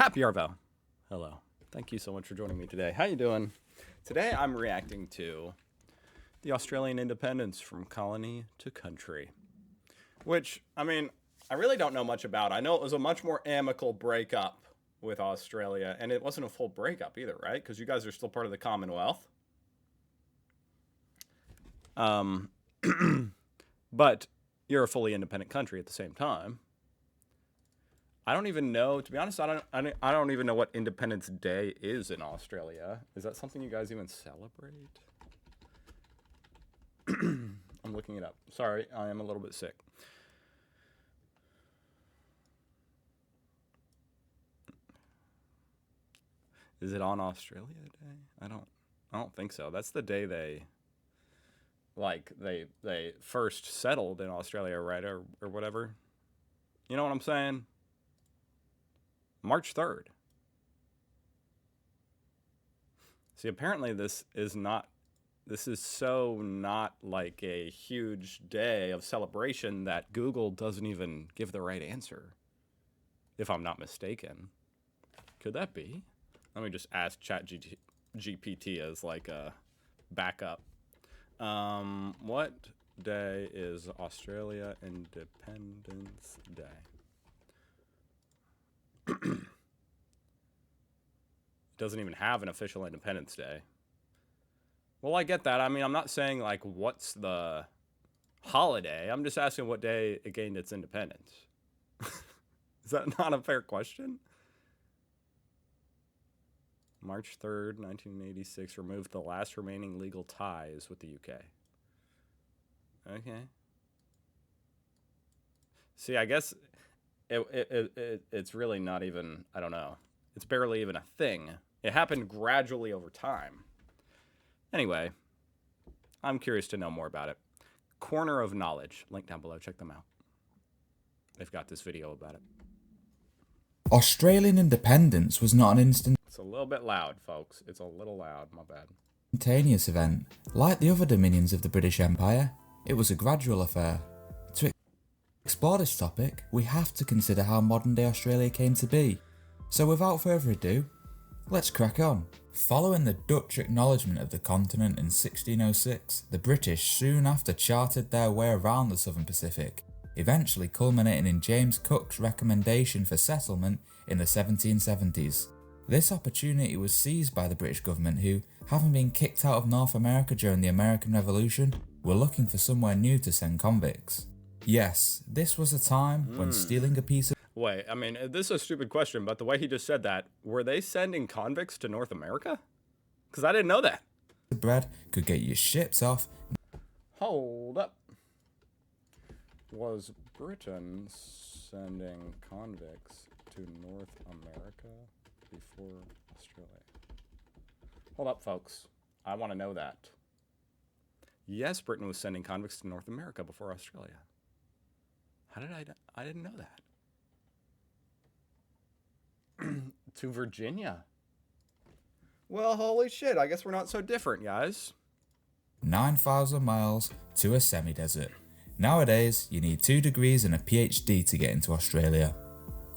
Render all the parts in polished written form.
Happy Arvo. Hello. Thank you so much for joining me today. How you doing? Today I'm reacting to the Australian independence from colony to country, which, I mean, I really don't know much about. I know it was a much more amicable breakup with Australia, and it wasn't a full breakup either, right? Because you guys are still part of the Commonwealth. But you're a fully independent country at the same time. I don't even know, to be honest, I don't even know what Independence Day is in Australia. Is that something you guys even celebrate? I'm looking it up. Sorry, I am a little bit sick. Is it on Australia Day? I don't think so. That's the day they first settled in Australia, right? Or whatever. You know what I'm saying? March 3rd. See, apparently this is so not like a huge day of celebration that Google doesn't even give the right answer, if I'm not mistaken. Could that be? Let me just ask ChatGPT as like a backup. What day is Australia Independence Day? Doesn't even have an official Independence Day. Well, I get that. I mean, I'm not saying like what's the holiday. I'm just asking what day it gained its independence. Is that not a fair question? March 3rd, 1986, removed the last remaining legal ties with the UK. Okay. See, I guess it's really not even, I don't know. It's barely even a thing. It happened gradually over time. Anyway, I'm curious to know more about it. Corner of Knowledge. Link down below. Check them out. They've got this video about it. Australian independence was not an It's a little bit loud, folks. It's a little loud. My bad. instantaneous event. Like the other dominions of the British Empire, it was a gradual affair. To explore this topic, we have to consider how modern-day Australia came to be. So without further ado, let's crack on. Following the Dutch acknowledgement of the continent in 1606, the British soon after charted their way around the Southern Pacific, eventually culminating in James Cook's recommendation for settlement in the 1770s. This opportunity was seized by the British government who, having been kicked out of North America during the American Revolution, were looking for somewhere new to send convicts. Yes, this was a time when stealing a piece of Wait, I mean, this is a stupid question, but the way he just said that, were they sending convicts to North America? Because I didn't know that. bread could get you shipped off. Hold up. Was Britain sending convicts to North America before Australia? Hold up, folks. I want to know that. Yes, Britain was sending convicts to North America before Australia. How did I didn't know that. To Virginia. Well, holy shit. I guess we're not so different, guys. 9,000 miles to a semi-desert. Nowadays, you need 2 degrees and a PhD to get into Australia.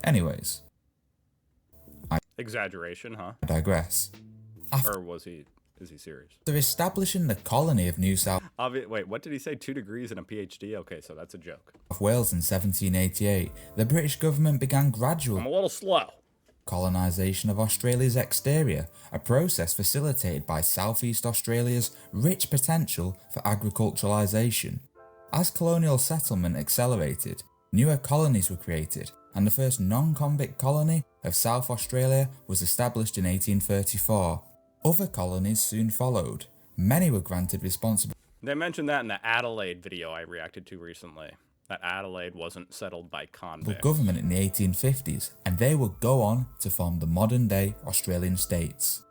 Anyways, Exaggeration, huh? I digress. Or is he serious? After establishing the colony of New South Wait, what did he say? 2 degrees and a PhD? Okay, so that's a joke. Wales in 1788, the British government began gradual I'm a little slow. colonisation of Australia's exterior, a process facilitated by Southeast Australia's rich potential for agriculturalisation. As colonial settlement accelerated, newer colonies were created, and the first non-convict colony of South Australia was established in 1834. Other colonies soon followed. Many were granted responsibility. They mentioned that in the Adelaide video I reacted to recently. That Adelaide wasn't settled by convicts. Government in the 1850s, and they would go on to form the modern-day Australian states.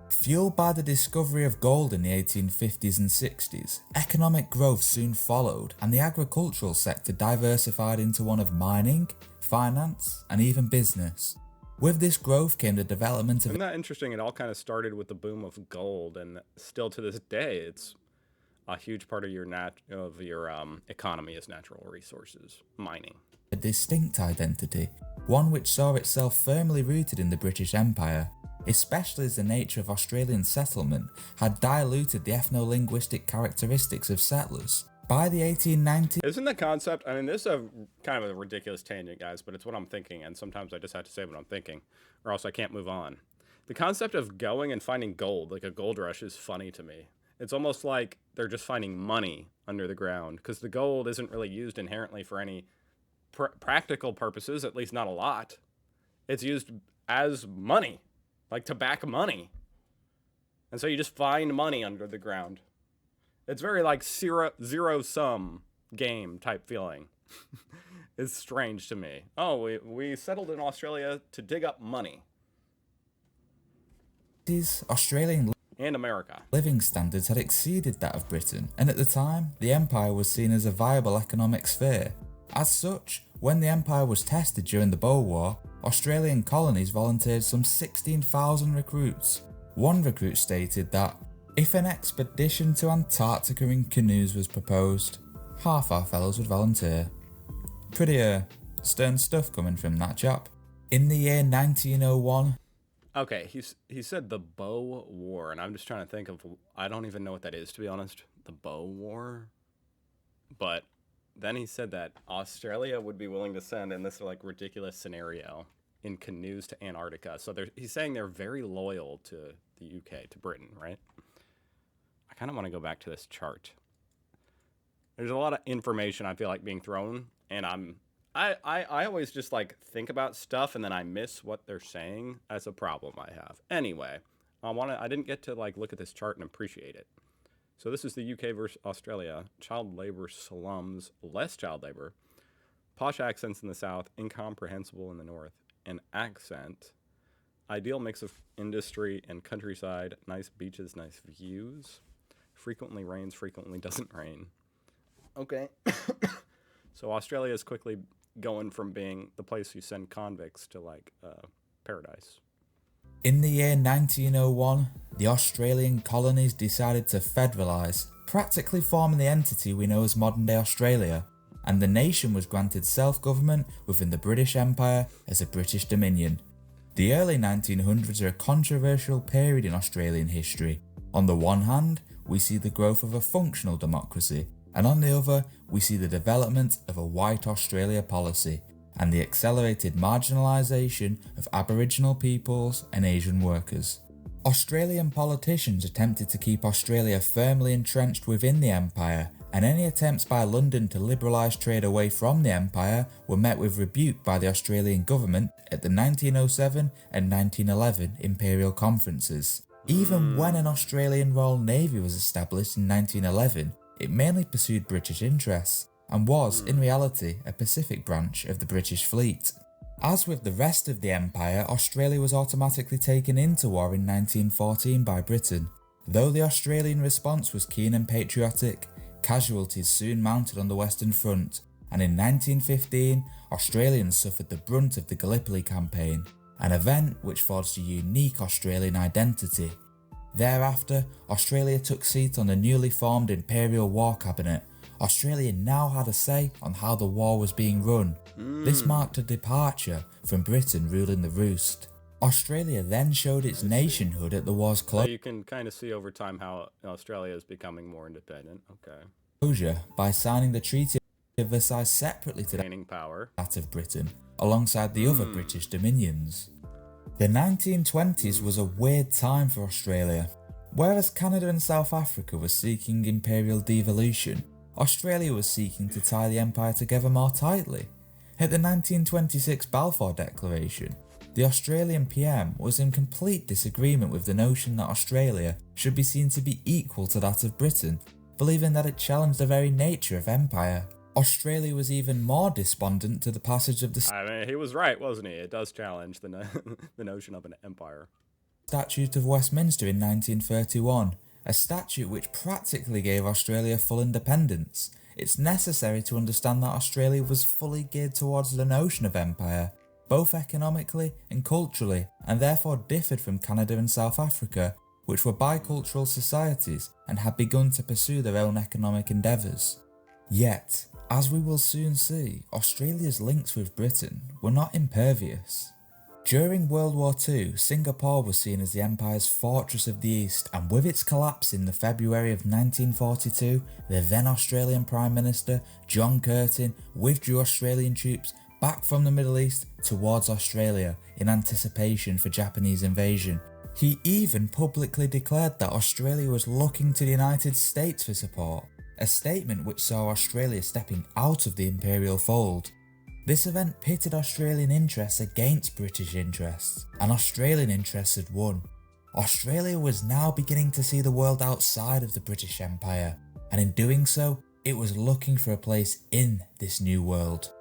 Fueled by the discovery of gold in the 1850s and 60s, economic growth soon followed, and the agricultural sector diversified into one of mining, finance, and even business. With this growth came the development of... Isn't that interesting? It all kind of started with the boom of gold, and still to this day, it's a huge part of your economy is natural resources, mining. a distinct identity. one which saw itself firmly rooted in the British Empire, especially as the nature of Australian settlement had diluted the ethno-linguistic characteristics of settlers. By the 1890s, Isn't the concept, I mean, this is a kind of a ridiculous tangent, guys, but it's what I'm thinking, and sometimes I just have to say what I'm thinking, or else I can't move on. The concept of going and finding gold, like a gold rush, is funny to me. It's almost like they're just finding money under the ground, because the gold isn't really used inherently for any practical purposes, at least not a lot. It's used as money, like to back money. And so you just find money under the ground. It's very like zero-sum game type feeling. It's strange to me. Oh, we settled in Australia to dig up money. Australian And America. living standards had exceeded that of Britain, and at the time, the empire was seen as a viable economic sphere. As such, when the empire was tested during the Boer War, Australian colonies volunteered some 16,000 recruits. One recruit stated that, if an expedition to Antarctica in canoes was proposed, half our fellows would volunteer. Pretty stern stuff coming from that chap. In the year 1901, Okay, he said the Boer War, and I'm just trying to think of, I don't even know what that is, to be honest. The Boer War? But then he said that Australia would be willing to send, in this like ridiculous scenario, in canoes to Antarctica. So he's saying they're very loyal to the UK, to Britain, right? I kind of want to go back to this chart. There's a lot of information I feel like being thrown, and I always just like think about stuff and then I miss what they're saying. That's a problem I have. Anyway, I didn't get to like look at this chart and appreciate it. So this is the UK versus Australia. Child labor slums, less child labor. Posh accents in the south, incomprehensible in the north. An accent. Ideal mix of industry and countryside. Nice beaches, nice views. Frequently rains, frequently doesn't rain. Okay. So Australia is quickly going from being the place you send convicts to like paradise. in the year 1901, the Australian colonies decided to federalise, practically forming the entity we know as modern-day Australia, and the nation was granted self-government within the British Empire as a British Dominion. The early 1900s are a controversial period in Australian history. On the one hand, we see the growth of a functional democracy, and on the other, we see the development of a White Australia policy, and the accelerated marginalisation of Aboriginal peoples and Asian workers. Australian politicians attempted to keep Australia firmly entrenched within the Empire, and any attempts by London to liberalise trade away from the Empire were met with rebuke by the Australian government at the 1907 and 1911 Imperial Conferences. Even when an Australian Royal Navy was established in 1911, it mainly pursued British interests, and was, in reality, a Pacific branch of the British fleet. As with the rest of the Empire, Australia was automatically taken into war in 1914 by Britain. Though the Australian response was keen and patriotic, casualties soon mounted on the Western Front, and in 1915, Australians suffered the brunt of the Gallipoli campaign, an event which forged a unique Australian identity. Thereafter, Australia took seat on the newly formed Imperial War Cabinet. Australia now had a say on how the war was being run. This marked a departure from Britain ruling the roost. Australia then showed its nationhood at the war's So you can kind of see over time how Australia is becoming more independent. Okay. closure by signing the Treaty of Versailles separately to Gaining power. that of Britain, alongside the other British dominions. The 1920s was a weird time for Australia. Whereas Canada and South Africa were seeking imperial devolution, Australia was seeking to tie the empire together more tightly. At the 1926 Balfour Declaration, the Australian PM was in complete disagreement with the notion that Australia should be seen to be equal to that of Britain, believing that it challenged the very nature of empire. Australia was even more despondent to the passage of the I mean, he was right, wasn't he? It does challenge the the notion of an empire. Statute of Westminster in 1931, a statute which practically gave Australia full independence. It's necessary to understand that Australia was fully geared towards the notion of empire, both economically and culturally, and therefore differed from Canada and South Africa, which were bicultural societies and had begun to pursue their own economic endeavours. Yet, As we will soon see, Australia's links with Britain were not impervious. During World War II, Singapore was seen as the Empire's fortress of the East, and with its collapse in the February of 1942, the then Australian Prime Minister, John Curtin, withdrew Australian troops back from the Middle East towards Australia in anticipation for Japanese invasion. He even publicly declared that Australia was looking to the United States for support, a statement which saw Australia stepping out of the imperial fold. This event pitted Australian interests against British interests, and Australian interests had won. Australia was now beginning to see the world outside of the British Empire, and in doing so, it was looking for a place in this new world.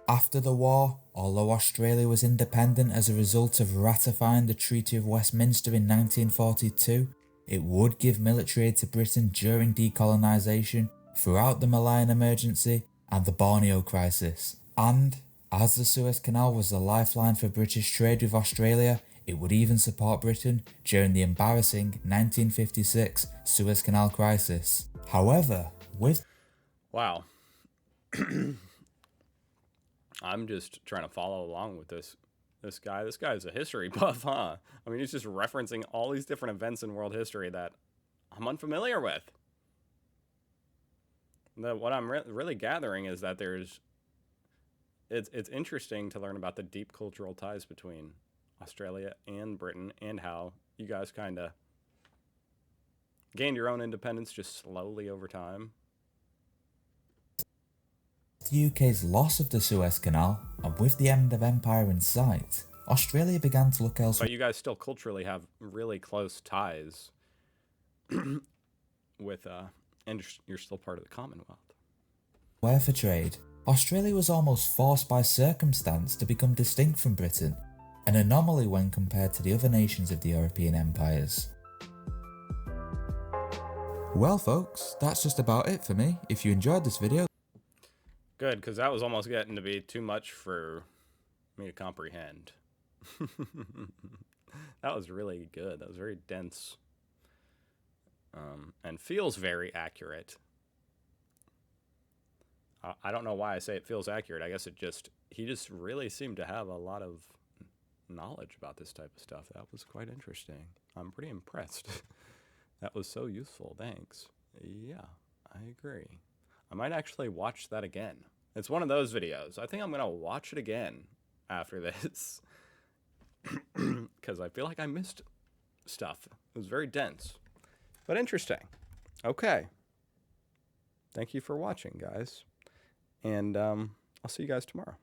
After the war, although Australia was independent as a result of ratifying the Treaty of Westminster in 1942, it would give military aid to Britain during decolonisation, throughout the Malayan Emergency and the Borneo Crisis. And, as the Suez Canal was the lifeline for British trade with Australia, it would even support Britain during the embarrassing 1956 Suez Canal crisis. However, with... Wow. I'm just trying to follow along with this guy. This guy's a history buff, huh? I mean, he's just referencing all these different events in world history that I'm unfamiliar with. What I'm really gathering is that it's interesting to learn about the deep cultural ties between Australia and Britain, and how you guys kind of gained your own independence just slowly over time. The UK's loss of the Suez Canal, and with the end of empire in sight, Australia began to look elsewhere. But you guys still culturally have really close ties with, and you're still part of the Commonwealth. Where for trade, Australia was almost forced by circumstance to become distinct from Britain, an anomaly when compared to the other nations of the European empires. Well folks, that's just about it for me. If you enjoyed this video, good, because that was almost getting to be too much for me to comprehend. That was really good. That was very dense, and feels very accurate. I don't know why I say it feels accurate. I guess he just really seemed to have a lot of knowledge about this type of stuff. That was quite interesting. I'm pretty impressed. That was so useful. Thanks. Yeah, I agree. I might actually watch that again. It's one of those videos. I think I'm going to watch it again after this. Because I feel like I missed stuff. It was very dense. But interesting. Okay. Thank you for watching, guys. And I'll see you guys tomorrow.